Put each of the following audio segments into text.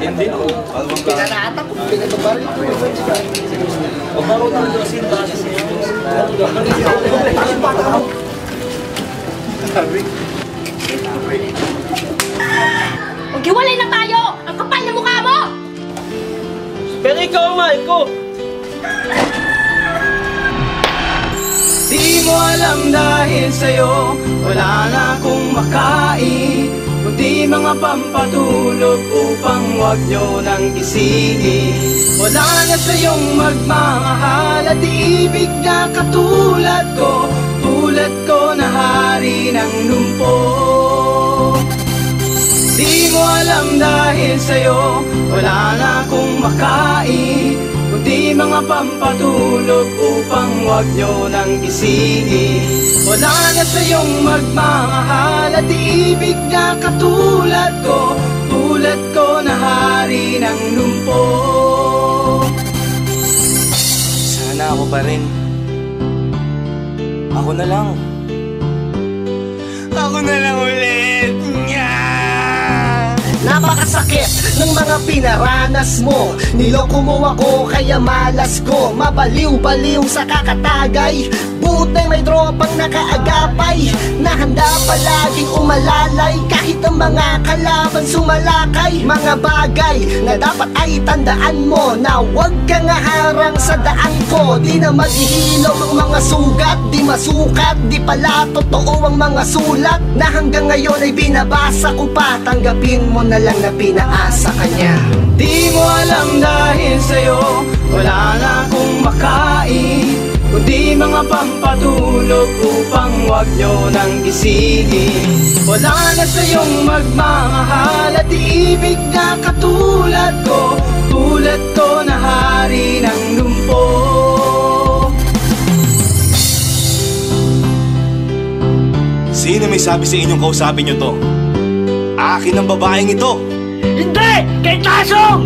Hindi no. Pinanatak ko, pinatubar ito. Huwag mo rin yung sinta. Maghiwalay na tayo! Ang kapal na mukha mo! Pero ikaw ang mahal ko. Di mo alam dahil sa'yo wala na akong makain, kundi mga pampatulog upang wag nyo nang gisingin. Wala na sa'yong magmamahal at ibig na katulad ko na hari ng lumpo. Di mo alam dahil sa'yo wala na akong makain, kundi mga pampatulog upang wag nyo nang gisingin. Wala na sa'yong magmamahal at ibig na katulad ko na hari ng lumpo. Sana ako pa rin. Ako na lang. Ako na lang ulit. Napakasakit ng mga pinaranas mo. Niloko mo ako kaya malas ko. Mabaliw-baliw sa kakatagay. Buti may tropang nakaagapay, na handa palaging umalalay kahit ang mga kalaban sumalakay. Mga bagay na dapat ay tandaan mo, na huwag kang harang sa daan ko. Di na maghihilom ang mga sugat, di masukat, di pala totoo ang mga sulat, na hanggang ngayon ay binabasa ko pa. Tanggapin mo na lang na pinaasa ka niya. Di mo alam dahil sa'yo wala na akong makain, kundi mga pampatulog upang wag nyo nang gisingin. Wala na sa'yong magmamahal at ibig na katulad ko na hari ng lumpo. Sino may sabi sa inyong kausapin nyo to? Akin ang babaeng ito! Hindi! Kay Tasong!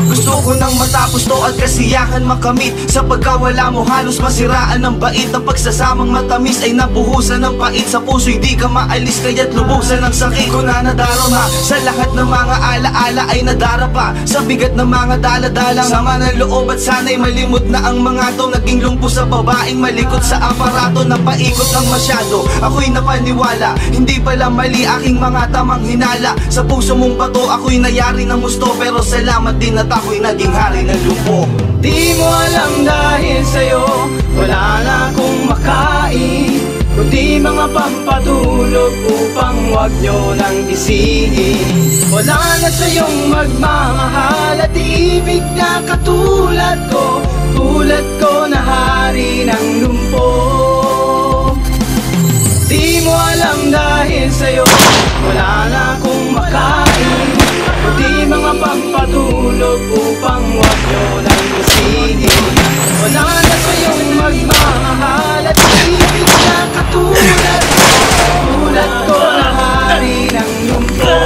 Gusto ko nang matapos to at kasiyahan makamit, sa pagkawala mo halos masiraan ng bait. Ang pagsasamang matamis ay nabuhusan ng pait, sa puso'y di ka maalis kaya't lubusan ng sakit. Ko na nadarama sa lahat ng mga alaala ay nadarapa, sa bigat ng mga daladala sama ng loob at sana'y malimot na ang mga to. Naging lumpo sa babaeng malikot sa aparato, na paikot ng masyado. Ako'y napaniwala, hindi pala mali aking mga tamang hinala. Sa puso mong bato ako'y nayari ng gusto, pero salamat din at ako'y naging hari ng lumpo. Di mo alam dahil sa'yo wala na akong makain, kundi mga pampatulog upang wag nyo nang gisingin. Wala na sa'yong magmamahal at ibig na katulad ko na hari ng lumpo. Di mo alam dahil sa'yo wala na akong makain, kundi mga pampatulog upang wag nyo nang gisingin. Wala na sa'yong magmamahal at ibig na katulad ko na hari ng lumpo.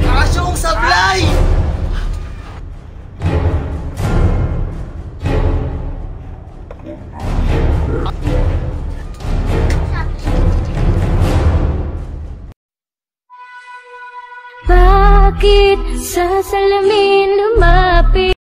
Asyong sablay! Bakit sa salamin lumapit?